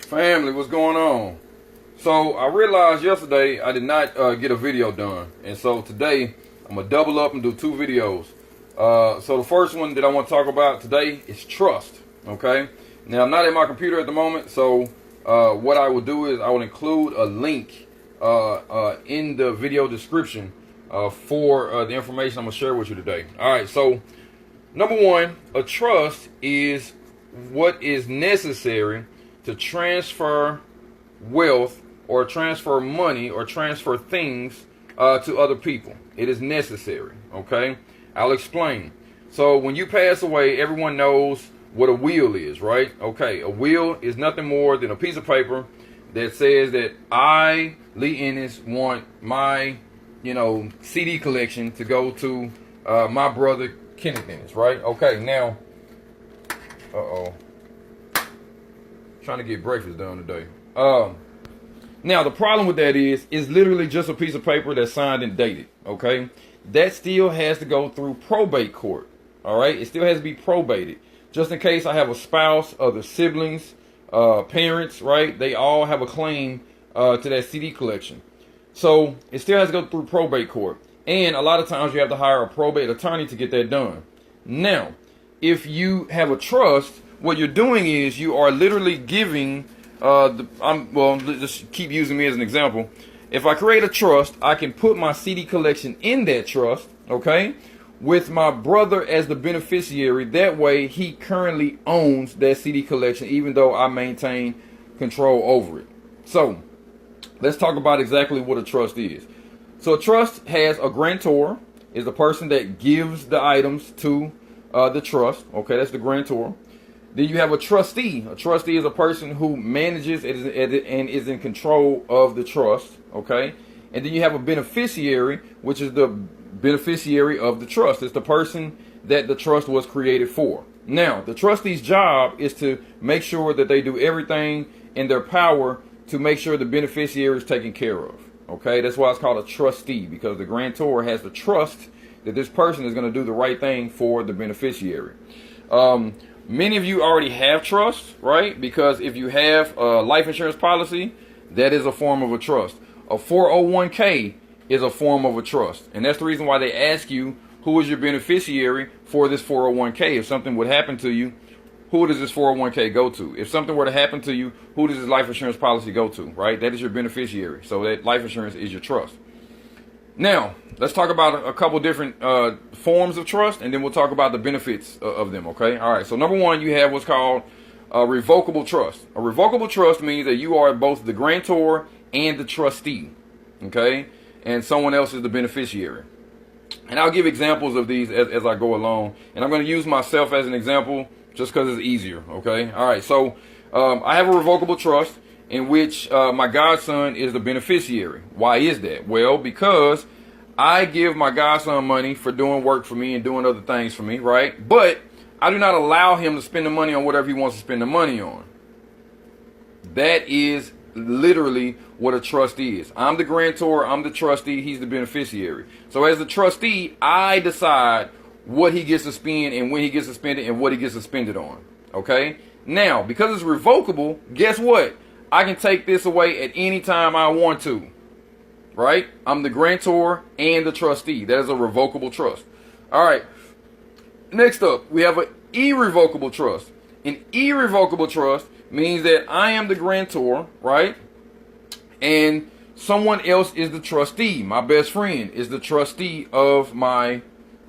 Family, what's going on? So I realized yesterday I did not get a video done, and so today I'm gonna double up and do two videos. So the first one that I want to talk about today is trust. Okay. Now I'm not at my computer at the moment, so what I will do is I will include a link in the video description for the information I'm gonna share with you today. All right. So number one, a trust is what is necessary to transfer wealth or transfer money or transfer things to other people. It is necessary. Okay, I'll explain. So when you pass away, everyone knows what a will is, right? Okay, a will is nothing more than a piece of paper that says that I, Lee Ennis, want my, CD collection to go to my brother Kenneth Ennis, right? Okay, now, trying to get breakfast done today. Now the problem with that is literally just a piece of paper that's signed and dated. Okay, that still has to go through probate court. All right, it still has to be probated. Just in case I have a spouse, other siblings, parents, right? They all have a claim to that CD collection. So it still has to go through probate court, and a lot of times you have to hire a probate attorney to get that done. Now, if you have a trust, what you're doing is you are literally giving just keep using me as an example. If I create a trust, I can put my CD collection in that trust, okay, with my brother as the beneficiary. That way he currently owns that CD collection, even though I maintain control over it. So let's talk about exactly what a trust is. So a trust has a grantor, is the person that gives the items to the trust. Okay, that's the grantor. Then you have a trustee. A trustee is a person who manages and is in control of the trust. Okay. And then you have a beneficiary, which is the beneficiary of the trust. It's the person that the trust was created for. Now, the trustee's job is to make sure that they do everything in their power to make sure the beneficiary is taken care of. Okay. That's why it's called a trustee, because the grantor has the trust that this person is going to do the right thing for the beneficiary. Many of you already have trust, right? Because if you have a life insurance policy, that is a form of a trust. A 401k is a form of a trust. And that's the reason why they ask you, who is your beneficiary for this 401k? If something would happen to you, who does this 401k go to? If something were to happen to you, who does this life insurance policy go to, right? That is your beneficiary. So that life insurance is your trust. Now, let's talk about a couple different forms of trust, and then we'll talk about the benefits of them, okay? All right, so number one, you have what's called a revocable trust. A revocable trust means that you are both the grantor and the trustee, okay? And someone else is the beneficiary. And I'll give examples of these as I go along. And I'm going to use myself as an example just because it's easier, okay? All right, so I have a revocable trust in which my godson is the beneficiary. Why is that? Well, because I give my godson money for doing work for me and doing other things for me, right? But I do not allow him to spend the money on whatever he wants to spend the money on. That is literally what a trust is. I'm the grantor, I'm the trustee, he's the beneficiary. So as the trustee, I decide what he gets to spend and when he gets to spend it and what he gets to spend it on. Okay? Now, because it's revocable, guess what? I can take this away at any time I want to, right? I'm the grantor and the trustee. That is a revocable trust. All right. Next up, we have an irrevocable trust. An irrevocable trust means that I am the grantor, right? And someone else is the trustee. My best friend is the trustee of my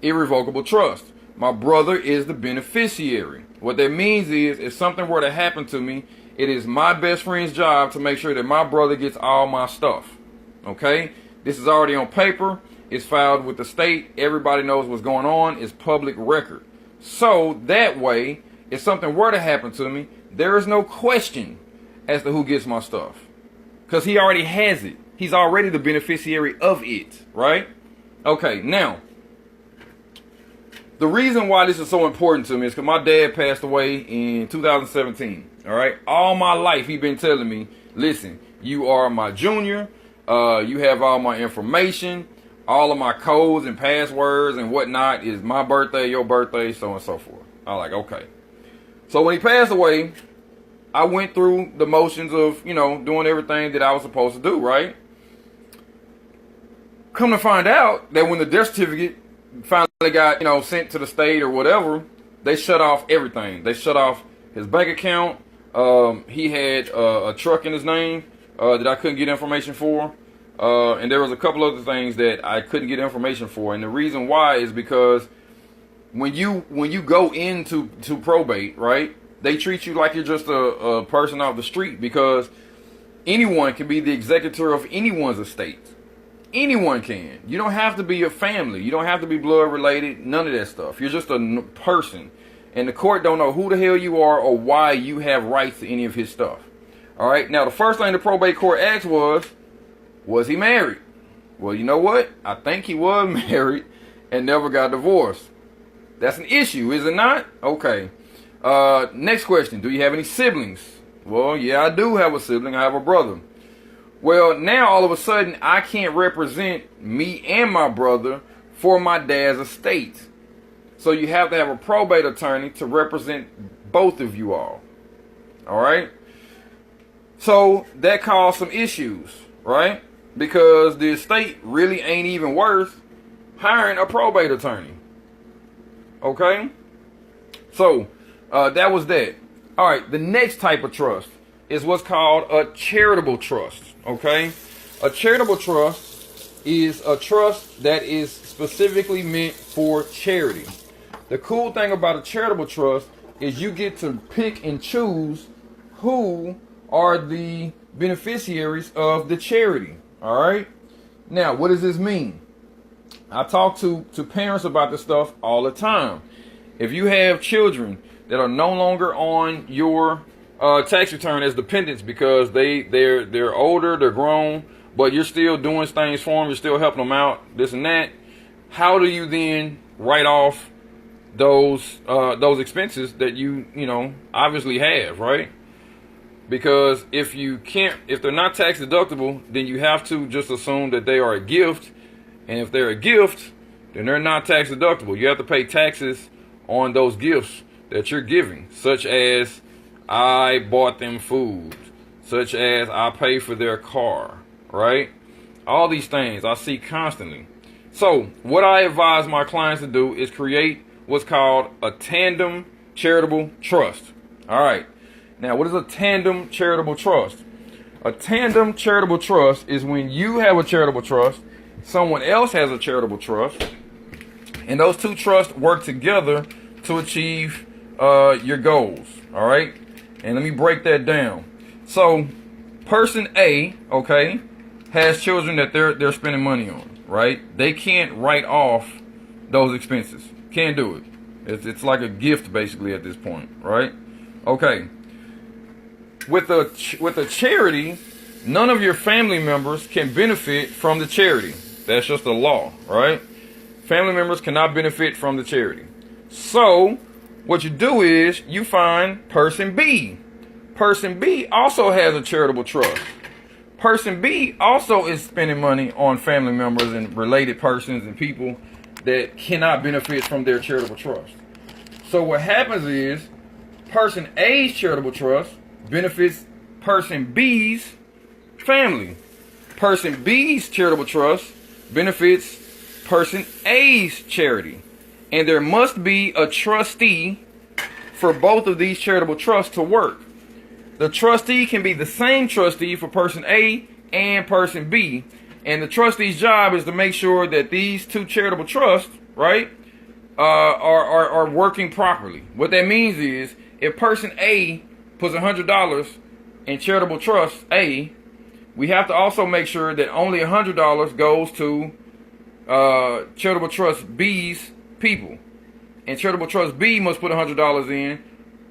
irrevocable trust. My brother is the beneficiary. What that means is if something were to happen to me, it is my best friend's job to make sure that my brother gets all my stuff. Okay? This is already on paper. It's filed with the state. Everybody knows what's going on. It's public record. So that way, if something were to happen to me, there is no question as to who gets my stuff. Because he already has it. He's already the beneficiary of it. Right? Okay, now, the reason why this is so important to me is because my dad passed away in 2017. All right. All my life, he's been telling me, listen, you are my junior. You have all my information. All of my codes and passwords and whatnot is my birthday, your birthday, so on and so forth. I'm like, okay. So when he passed away, I went through the motions of, doing everything that I was supposed to do, right? Come to find out that when the death certificate finally got, sent to the state or whatever, they shut off everything. They shut off his bank account. He had a truck in his name that I couldn't get information for. And there was a couple other things that I couldn't get information for. And the reason why is because when you go into probate, right, they treat you like you're just a person off the street, because anyone can be the executor of anyone's estate. Anyone can. You don't have to be a family. You don't have to be blood related. None of that stuff. You're just a person. And the court don't know who the hell you are or why you have rights to any of his stuff. All right. Now, the first thing the probate court asked was he married? Well, you know what? I think he was married and never got divorced. That's an issue, is it not? Okay. Next question. Do you have any siblings? Well, yeah, I do have a sibling. I have a brother. Well, now all of a sudden, I can't represent me and my brother for my dad's estate. So you have to have a probate attorney to represent both of you all. All right? So that caused some issues, right? Because the estate really ain't even worth hiring a probate attorney. Okay? So that was that. All right, the next type of trust is what's called a charitable trust. Okay? A charitable trust is a trust that is specifically meant for charity. The cool thing about a charitable trust is you get to pick and choose who are the beneficiaries of the charity. All right? Now, what does this mean? I talk to parents about this stuff all the time. If you have children that are no longer on your tax return as dependents because they're older, they're grown, but you're still doing things for them, you're still helping them out, this and that, how do you then write off those expenses that you obviously have, right? Because if they're not tax deductible, then you have to just assume that they are a gift. And if they're a gift, then they're not tax deductible. You have to pay taxes on those gifts that you're giving, such as I bought them food, such as I pay for their car, right? All these things I see constantly. So what I advise my clients to do is create what's called a Tandem Charitable Trust. All right. Now, what is a Tandem Charitable Trust? A Tandem Charitable Trust is when you have a charitable trust, someone else has a charitable trust, and those two trusts work together to achieve your goals. All right. And let me break that down. So person A, okay, has children that they're spending money on, right? They can't write off those expenses. Can't do it. It's like a gift basically at this point, right? Okay. With a charity, none of your family members can benefit from the charity. That's just the law, right? Family members cannot benefit from the charity. So what you do is you find person B. Person B also has a charitable trust. Person B also is spending money on family members and related persons and people that cannot benefit from their charitable trust. So what happens is person A's charitable trust benefits person B's family. Person B's charitable trust benefits person A's charity. And there must be a trustee for both of these charitable trusts to work. The trustee can be the same trustee for person A and person B. And the trustee's job is to make sure that these two charitable trusts, right, are working properly. What that means is if person A puts $100 in charitable trust A, we have to also make sure that only $100 goes to charitable trust B's people. And charitable trust B must put $100 in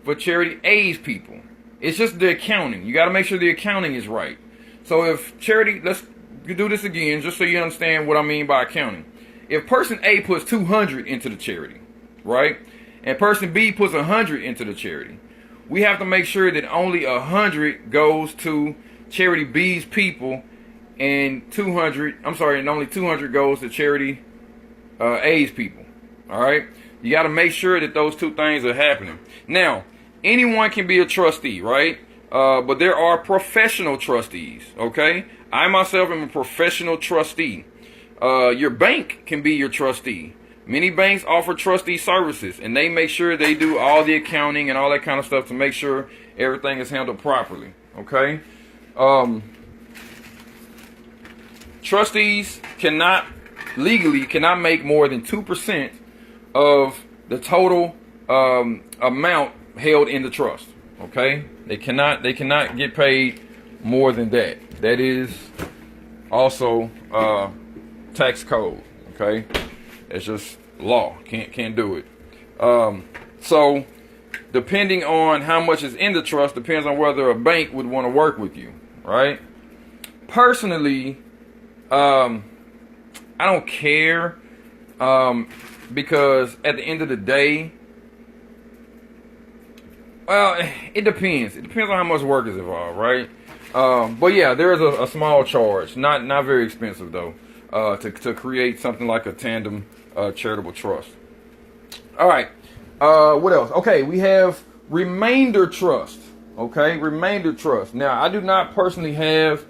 for charity A's people. It's just the accounting. You got to make sure the accounting is right. So if charity, let's do this again just so you understand what I mean by accounting. If person A puts 200 into the charity, right, and person B puts 100 into the charity, we have to make sure that only 100 goes to charity B's people, and only 200 goes to charity A's people. All right, you got to make sure that those two things are happening. Now, anyone can be a trustee, right? but there are professional trustees. Okay, I myself am a professional trustee. Your bank can be your trustee. Many banks offer trustee services, and they make sure they do all the accounting and all that kind of stuff to make sure everything is handled properly. Okay. Trustees legally cannot make more than 2% of the total amount held in the trust. Okay, they cannot get paid more than that. That is also tax code. Okay, it's just law. Can't do it. So depending on how much is in the trust depends on whether a bank would want to work with you, right? Personally, I don't care, because at the end of the day, well, it depends. It depends on how much work is involved, right? But yeah, there is a small charge, not very expensive though, to create something like a Tandem charitable trust. All right, what else? Okay, we have remainder trust. Okay, remainder trust. Now, I do not personally have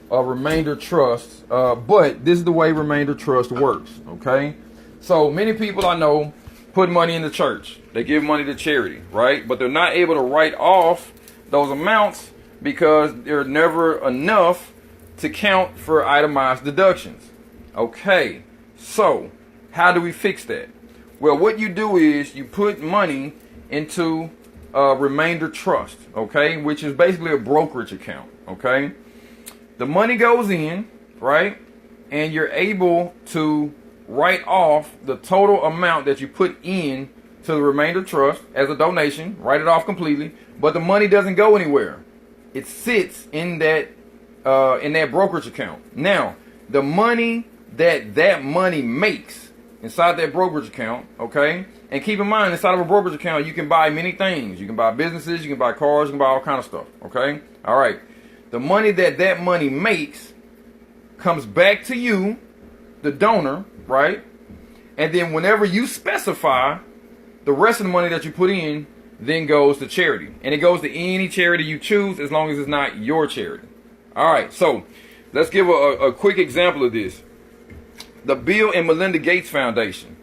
a remainder trust, but this is the way remainder trust works. Okay, so many people I know put money in the church. They give money to charity, right? But they're not able to write off those amounts because they're never enough to count for itemized deductions. Okay, so how do we fix that? Well, what you do is you put money into a remainder trust, okay, which is basically a brokerage account. Okay, the money goes in, right, and you're able to write off the total amount that you put in to the remainder trust as a donation. Write it off completely, but the money doesn't go anywhere. It sits in that brokerage account. Now, the money that money makes inside that brokerage account, okay? And keep in mind, inside of a brokerage account, you can buy many things. You can buy businesses, you can buy cars, you can buy all kind of stuff, okay? All right. The money that money makes comes back to you, the donor, right? And then whenever you specify, the rest of the money that you put in then goes to charity. And it goes to any charity you choose as long as it's not your charity. All right, so let's give a quick example of this. The Bill and Melinda Gates Foundation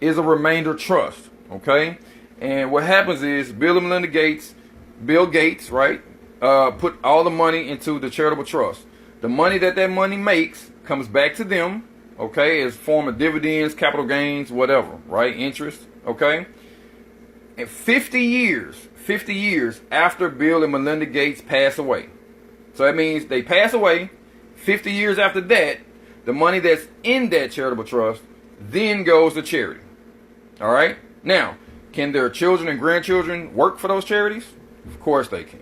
is a remainder trust, okay? And what happens is Bill and Melinda Gates, Bill Gates, right, put all the money into the charitable trust. The money that money makes comes back to them, okay, as form of dividends, capital gains, whatever, right, interest, okay? And 50 years after Bill and Melinda Gates pass away. So that means they pass away, 50 years after that, the money that's in that charitable trust then goes to charity. All right? Now, can their children and grandchildren work for those charities? Of course they can.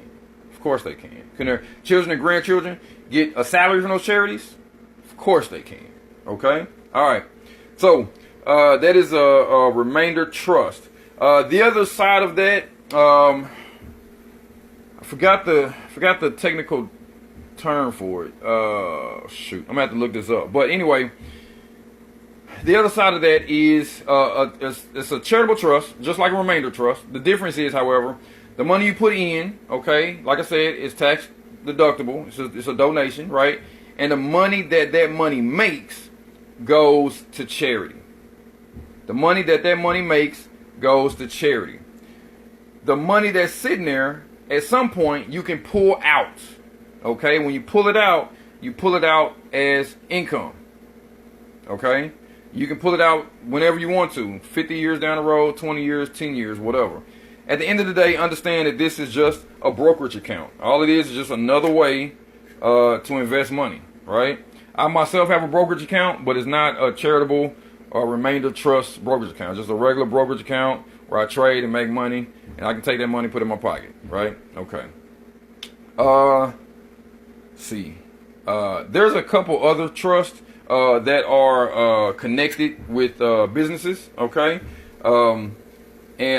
Of course they can. Can their children and grandchildren get a salary from those charities? Of course they can. Okay? All right. So, that is a remainder trust. The other side of that, I forgot the technical term for it. Shoot, I'm gonna have to look this up. But anyway, the other side of that is it's a charitable trust, just like a remainder trust. The difference is, however, the money you put in, okay, like I said, is tax deductible. It's a donation, right? And the money that money makes goes to charity. The money that money makes goes to charity. The money that's sitting there, at some point, you can pull out. Okay, when you pull it out as income. Okay, you can pull it out whenever you want to, 50 years down the road, 20 years, 10 years, whatever. At the end of the day, understand that this is just a brokerage account. All it is just another way to invest money, right? I myself have a brokerage account, but it's not a charitable or remainder trust brokerage account. It's just a regular brokerage account where I trade and make money, and I can take that money, put it in my pocket, right? Okay. See, there's a couple other trusts that are connected with businesses, okay? And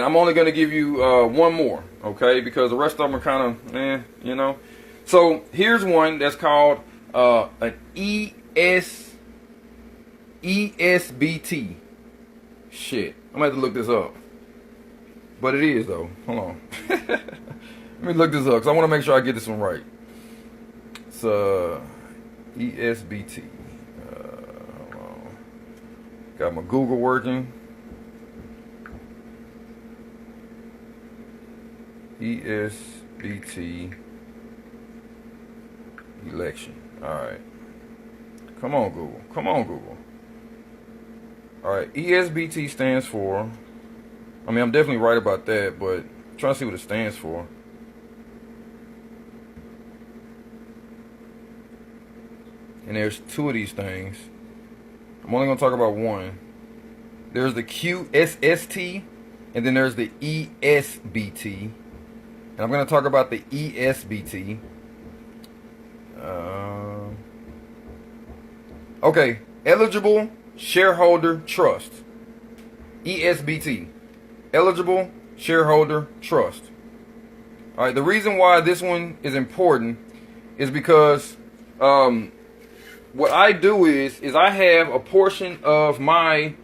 I'm only going to give you one more, okay? Because the rest of them are kind of, you know. So here's one that's called an ESBT. Shit, I'm going to have to look this up. But it is, though. Hold on. Let Let me look this up because I want to make sure I get this one right. It's ESBT. Hold on. Got my Google working. ESBT election. All right. Come on, Google. Come on, Google. All right. ESBT stands for. I mean, I'm definitely right about that, but I'm trying to see what it stands for. And there's two of these things. I'm only going to talk about one. There's the QSST, and then there's the ESBT. And I'm going to talk about the ESBT. Okay, Eligible Shareholder Trust. ESBT. Eligible Shareholder Trust. All right, the reason why this one is important is because what I do is I have a portion of my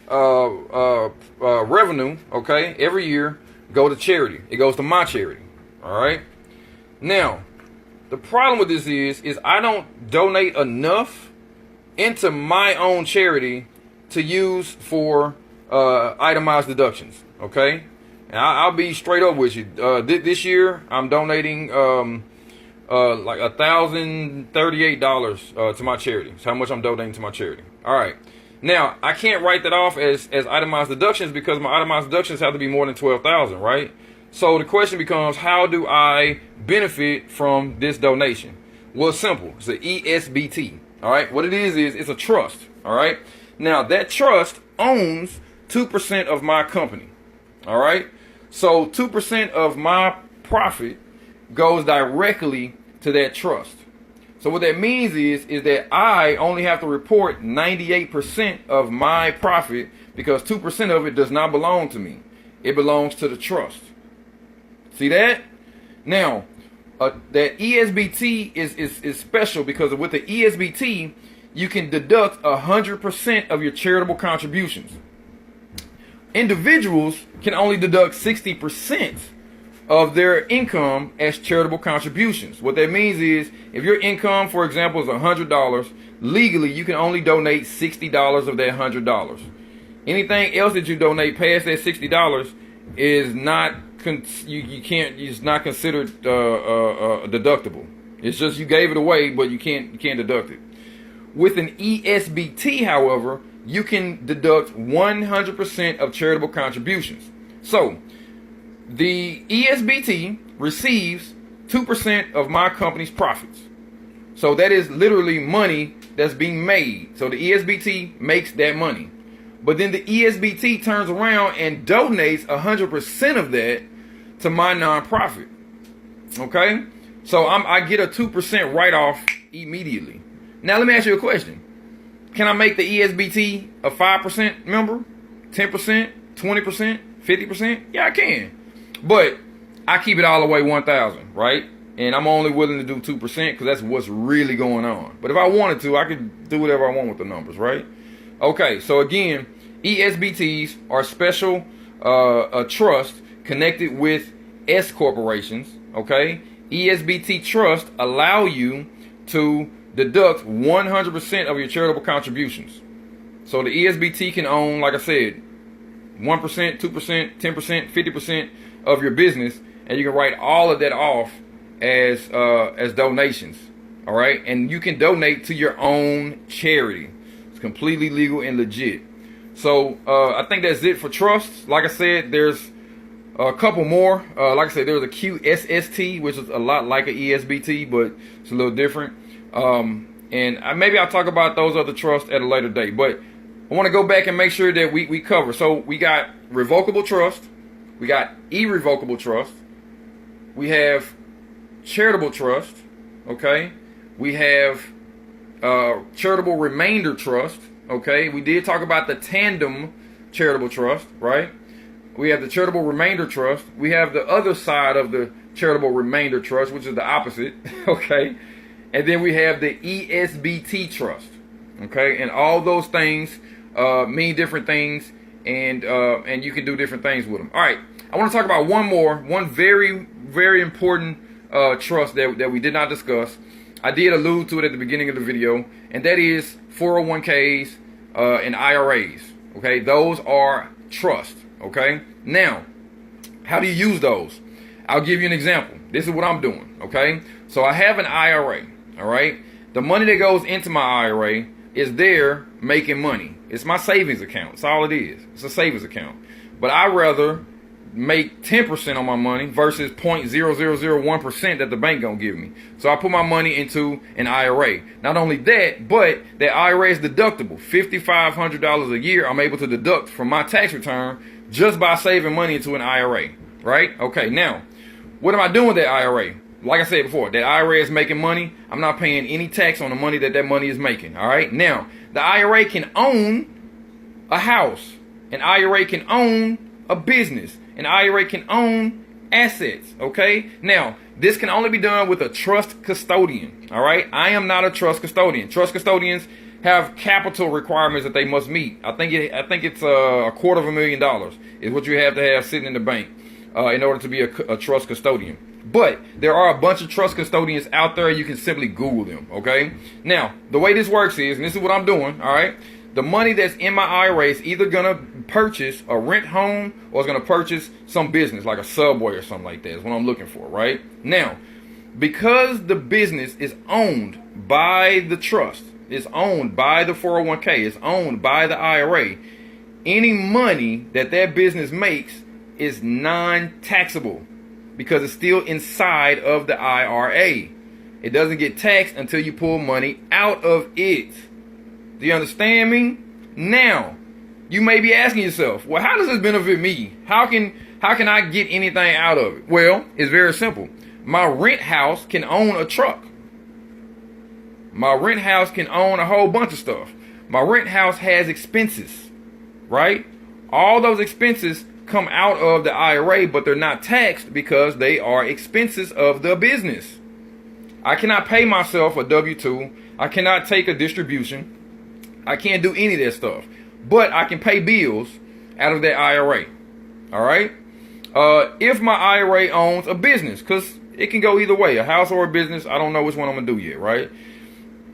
revenue, okay, every year go to charity. It goes to my charity. All right. Now, the problem with this is I don't donate enough into my own charity to use for itemized deductions. Okay. And I'll be straight up with you. This year I'm donating like $1,038 to my charity. That's how much I'm donating to my charity. All right. Now I can't write that off as itemized deductions because my itemized deductions have to be more than 12,000, right? So the question becomes, how do I benefit from this donation? Well, it's simple. It's an ESBT. All right. What it is it's a trust. All right. Now that trust owns 2% of my company. All right. So 2% of my profit goes directly to that trust. So what that means is that I only have to report 98% of my profit because 2% of it does not belong to me. It belongs to the trust. See that? Now, that ESBT is special because with the ESBT, you can deduct 100% of your charitable contributions. Individuals can only deduct 60% of their income as charitable contributions. What that means is if your income, for example, is $100, legally you can only donate $60 of that $100. Anything else that you donate past that $60 is not it's not considered deductible. It's just you gave it away, but you can't deduct it. With an ESBT, however, you can deduct 100% of charitable contributions. So the ESBT receives 2% of my company's profits. So that is literally money that's being made. So the ESBT makes that money. But then the ESBT turns around and donates 100% of that to my nonprofit. Okay? So I get a 2% write-off immediately. Now let me ask you a question. Can I make the ESBT a 5% member? 10%? 20%? 50%? Yeah, I can. But I keep it all the way 1,000, right? And I'm only willing to do 2% because that's what's really going on. But if I wanted to, I could do whatever I want with the numbers, right? Okay, so again, ESBTs are special trust connected with S corporations, okay? ESBT trust allow you to deduct 100% of your charitable contributions. So the ESBT can own, like I said, 1%, 2%, 10%, 50% of your business, and you can write all of that off as donations. All right, and you can donate to your own charity. It's completely legal and legit. So I think that's it for trusts. Like I said, there's a couple more. Like I said, there's a QSST, which is a lot like an ESBT, but it's a little different. And maybe I'll talk about those other trusts at a later date. But I want to go back and make sure that we cover. So we got revocable trust. We got irrevocable trust. We have charitable trust. Okay. We have charitable remainder trust. Okay. We did talk about the Tandem charitable trust, right? We have the charitable remainder trust. We have the other side of the charitable remainder trust, which is the opposite. Okay. And then we have the ESBT trust. Okay. And all those things mean different things, and you can do different things with them. All right. I want to talk about one very, very important trust that we did not discuss. I did allude to it at the beginning of the video, and that is 401ks and IRAs. Okay, those are trust. Okay, now, how do you use those? I'll give you an example. This is what I'm doing. Okay, so I have an IRA. All right, the money that goes into my IRA is there making money. It's my savings account. That's all it is. It's a savings account. But I rather make 10% on my money versus 0.0001% that the bank gonna give me. So I put my money into an IRA. Not only that, but that IRA is deductible. $5,500 a year I'm able to deduct from my tax return just by saving money into an IRA. Right? Okay, now, what am I doing with that IRA? Like I said before, that IRA is making money. I'm not paying any tax on the money that money is making. All right? Now, the IRA can own a house. An IRA can own a business. An IRA can own assets. Okay? Now, this can only be done with a trust custodian. All right? I am not a trust custodian. Trust custodians have capital requirements that they must meet. I think it's $250,000 is what you have to have sitting in the bank in order to be a trust custodian. But there are a bunch of trust custodians out there. You can simply Google them. Okay? Now, the way this works is, and this is what I'm doing, all right? The money that's in my IRA is either going to purchase a rent home or it's going to purchase some business like a Subway or something like that is what I'm looking for, right? Now, because the business is owned by the trust, it's owned by the 401k, it's owned by the IRA, any money that business makes is non-taxable because it's still inside of the IRA. It doesn't get taxed until you pull money out of it. Do you understand me? Now, you may be asking yourself, well, how does this benefit me? How can I get anything out of it? Well, it's very simple. My rent house can own a truck. My rent house can own a whole bunch of stuff. My rent house has expenses, right? All those expenses come out of the IRA, but they're not taxed because they are expenses of the business. I cannot pay myself a W-2. I cannot take a distribution. I can't do any of that stuff. But I can pay bills out of that IRA. All right? If my IRA owns a business, because it can go either way, a house or a business, I don't know which one I'm going to do yet, right?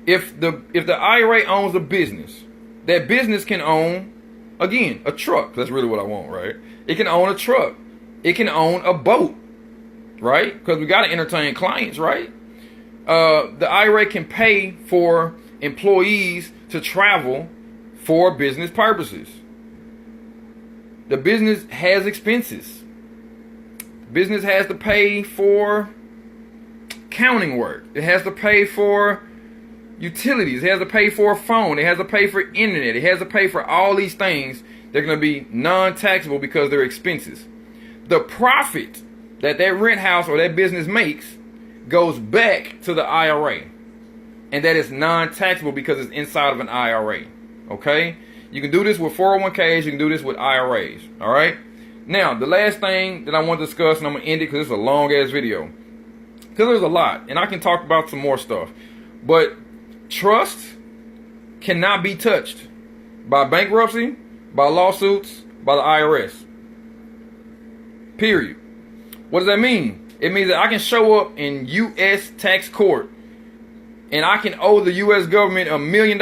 If the IRA owns a business, that business can own, again, a truck. That's really what I want, right? It can own a truck. It can own a boat, right? Because we got to entertain clients, right? The IRA can pay for employees to travel for business purposes. The business has expenses. Business has to pay for accounting work. It has to pay for utilities. It has to pay for a phone. It has to pay for internet. It has to pay for all these things. They're going to be non-taxable because they're expenses. The profit that rent house or that business makes goes back to the IRA. And that is non-taxable because it's inside of an IRA. Okay? You can do this with 401ks. You can do this with IRAs. All right? Now, the last thing that I want to discuss, and I'm going to end it because it's a long-ass video. Because there's a lot. And I can talk about some more stuff. But trust cannot be touched by bankruptcy, by lawsuits, by the IRS. Period. What does that mean? It means that I can show up in U.S. tax court and I can owe the U.S. government $1 million.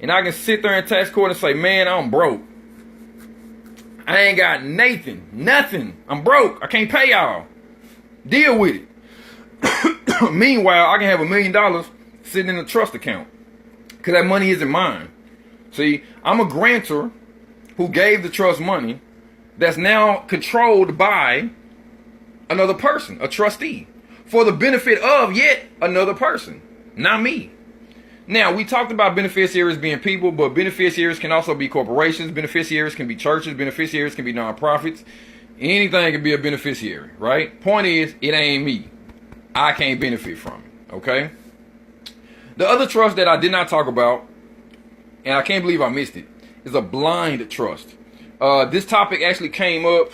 And I can sit there in tax court and say, man, I'm broke. I ain't got nothing. I'm broke. I can't pay y'all. Deal with it. Meanwhile, I can have $1 million sitting in a trust account because that money isn't mine. See, I'm a grantor who gave the trust money that's now controlled by another person, a trustee, for the benefit of yet another person, not me. Now, we talked about beneficiaries being people, but beneficiaries can also be corporations. Beneficiaries can be churches. Beneficiaries can be nonprofits. Anything can be a beneficiary, right? Point is, it ain't me. I can't benefit from it, okay? The other trust that I did not talk about, and I can't believe I missed it, is a blind trust. This topic actually came up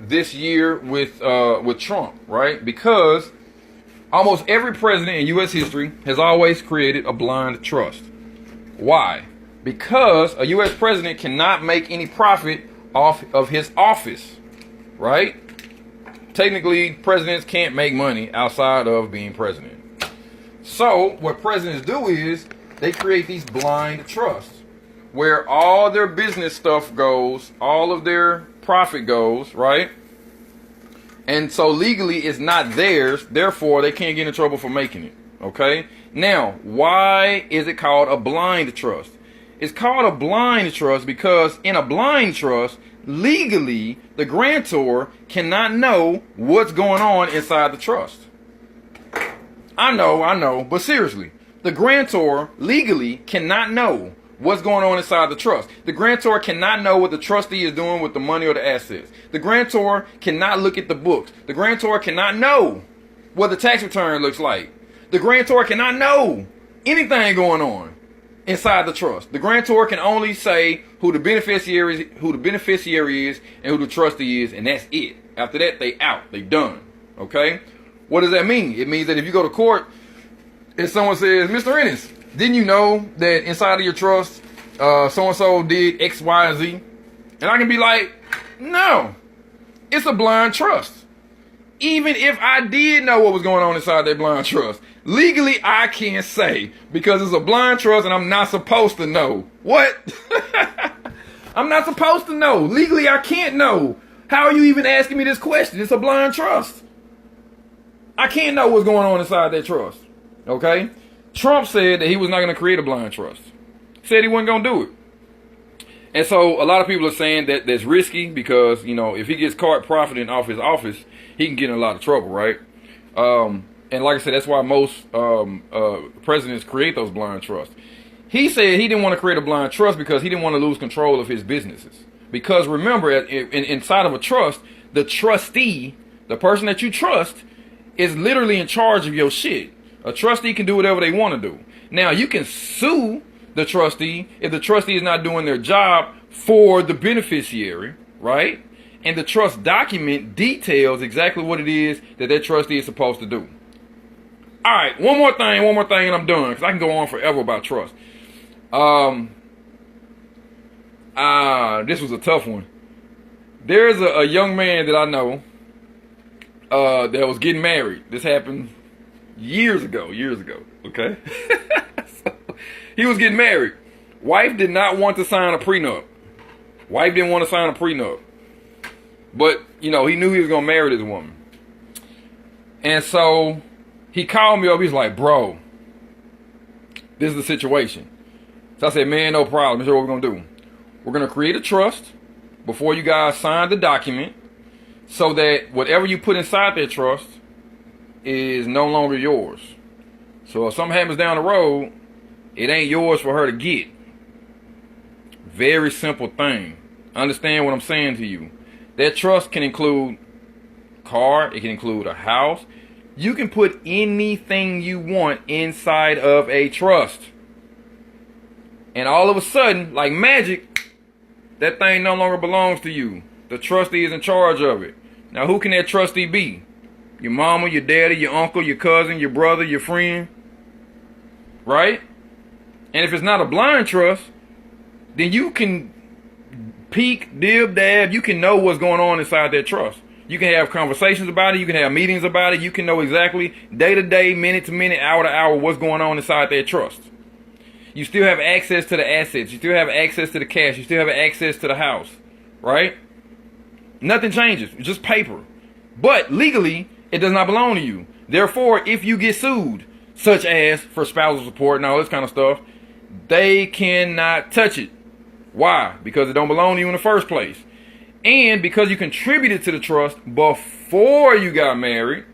this year with Trump, right? Because almost every president in U.S. history has always created a blind trust. Why? Because a U.S. president cannot make any profit off of his office, right? Technically, presidents can't make money outside of being president. So what presidents do is they create these blind trusts where all their business stuff goes, all of their profit goes, right? And so legally it's not theirs, therefore they can't get in trouble for making it. Okay? Now, why is it called a blind trust? It's called a blind trust because in a blind trust, legally, the grantor cannot know what's going on inside the trust. I know, but seriously, the grantor legally cannot know what's going on inside the trust. The grantor cannot know what the trustee is doing with the money or the assets. The grantor cannot look at the books. The grantor cannot know what the tax return looks like. The grantor cannot know anything going on inside the trust. The grantor can only say who the beneficiary is and who the trustee is, and that's it. After that, they out. They done. Okay? What does that mean? It means that if you go to court and someone says, Mr. Ennis, didn't you know that inside of your trust, so-and-so did X, Y, and Z? And I can be like, no, it's a blind trust. Even if I did know what was going on inside that blind trust, legally I can't say because it's a blind trust and I'm not supposed to know. What? I'm not supposed to know. Legally I can't know. How are you even asking me this question? It's a blind trust. I can't know what's going on inside that trust. Okay? Trump said that he was not going to create a blind trust. He said he wasn't going to do it. And so a lot of people are saying that that's risky because, you know, if he gets caught profiting off his office, he can get in a lot of trouble, right? And like I said, that's why most presidents create those blind trusts. He said he didn't want to create a blind trust because he didn't want to lose control of his businesses. Because remember, inside of a trust, the trustee, the person that you trust, is literally in charge of your shit. A trustee can do whatever they want to do. Now, you can sue the trustee if the trustee is not doing their job for the beneficiary, right? And the trust document details exactly what it is that that trustee is supposed to do. All right, one more thing, and I'm done, because I can go on forever about trust. This was a tough one. There's a young man that I know that was getting married. This happened years ago, okay? So, he was getting married. Wife did not want to sign a prenup. Wife didn't want to sign a prenup. But, you know, he knew he was going to marry this woman. And so he called me up. He's like, bro, this is the situation. So I said, man, no problem. Here's what we're going to do. We're going to create a trust before you guys sign the document so that whatever you put inside that trust is no longer yours. So if something happens down the road, it ain't yours for her to get. Very simple thing. Understand what I'm saying to you. That trust can include a car. It can include a house. You can put anything you want inside of a trust. And all of a sudden, like magic, that thing no longer belongs to you. The trustee is in charge of it. Now, who can that trustee be? Your mama, your daddy, your uncle, your cousin, your brother, your friend. Right? And if it's not a blind trust, then you can peek, dib, dab. You can know what's going on inside that trust. You can have conversations about it. You can have meetings about it. You can know exactly day to day, minute to minute, hour to hour what's going on inside that trust. You still have access to the assets. You still have access to the cash. You still have access to the house. Right? Nothing changes. It's just paper. But legally, it does not belong to you. Therefore, if you get sued, such as for spousal support and all this kind of stuff, they cannot touch it. Why? Because it don't belong to you in the first place. And because you contributed to the trust before you got married,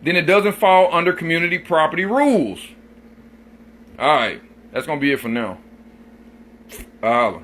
then it doesn't fall under community property rules. All right. That's going to be it for now. Holla.